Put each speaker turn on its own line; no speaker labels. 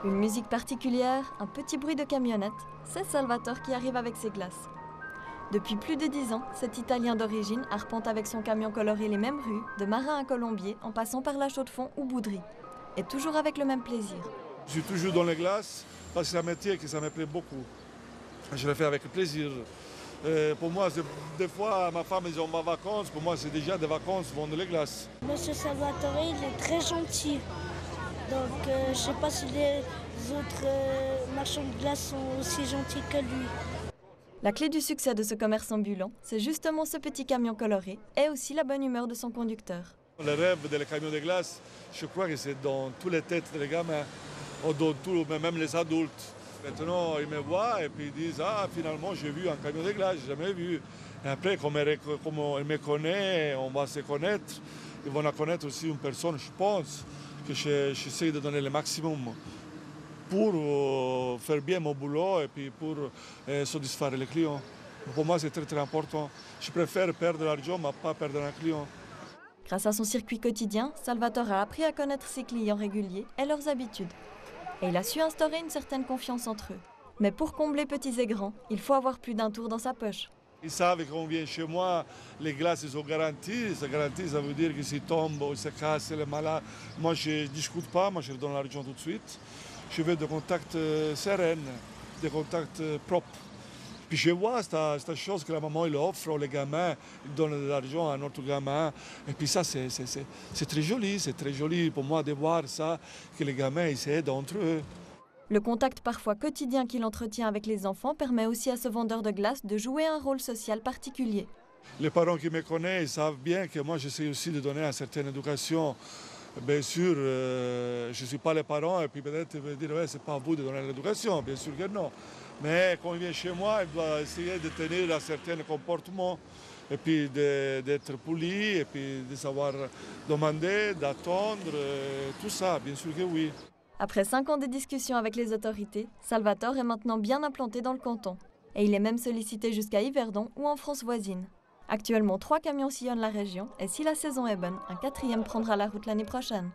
Une musique particulière, un petit bruit de camionnette, c'est Salvatore qui arrive avec ses glaces. Depuis plus de 10 ans, cet Italien d'origine arpente avec son camion coloré les mêmes rues, de Marin à Colombier, en passant par la Chaux-de-Fonds ou Boudry. Et toujours avec le même plaisir.
Je suis toujours dans les glaces parce que c'est un métier que ça me plaît beaucoup. Je le fais avec plaisir. Pour moi, des fois, ma femme ils ont ma vacances. Pour moi, c'est déjà des vacances, vendre les glaces.
Monsieur Salvatore, il est très gentil. Donc, je ne sais pas si les autres marchands de glace sont aussi gentils que lui.
La clé du succès de ce commerce ambulant, c'est justement ce petit camion coloré et aussi la bonne humeur de son conducteur.
Le rêve des camions de glace, je crois que c'est dans toutes les têtes des gamins, ou dans tout, même les adultes. Maintenant, ils me voient et puis ils disent « Ah, finalement, j'ai vu un camion de glace, je n'ai jamais vu. » Et après, comme ils me connaissent, on va se connaître. Ils vont connaître aussi une personne, je pense, que j'essaie de donner le maximum pour faire bien mon boulot et puis pour satisfaire les clients. Pour moi, c'est très, très important. Je préfère perdre l'argent, mais pas perdre un client.
Grâce à son circuit quotidien, Salvatore a appris à connaître ses clients réguliers et leurs habitudes. Et il a su instaurer une certaine confiance entre eux. Mais pour combler petits et grands, il faut avoir plus d'un tour dans sa poche.
Ils savent qu'on vient chez moi, les glaces sont garanties. Ça garantie, ça veut dire que s'ils tombent ou se cassent, les malades, moi je ne discute pas, moi je donne l'argent tout de suite. Je veux des contacts sereins, des contacts propres. Puis je vois cette chose que la maman il offre, les gamins, ils donnent de l'argent à notre gamin. Et puis ça, c'est très joli pour moi de voir ça, que les gamins ils s'aident entre eux.
Le contact parfois quotidien qu'il entretient avec les enfants permet aussi à ce vendeur de glace de jouer un rôle social particulier.
Les parents qui me connaissent savent bien que moi j'essaie aussi de donner une certaine éducation. Bien sûr, je ne suis pas les parents et puis peut-être ils vont dire ouais, c'est pas à vous de donner l'éducation, bien sûr que non. Mais quand il vient chez moi, il doit essayer de tenir un certain comportement et puis d'être poli et puis de savoir demander, d'attendre, tout ça, bien sûr que oui.
Après 5 ans de discussions avec les autorités, Salvatore est maintenant bien implanté dans le canton. Et il est même sollicité jusqu'à Yverdon ou en France voisine. Actuellement, 3 camions sillonnent la région et si la saison est bonne, un 4e prendra la route l'année prochaine.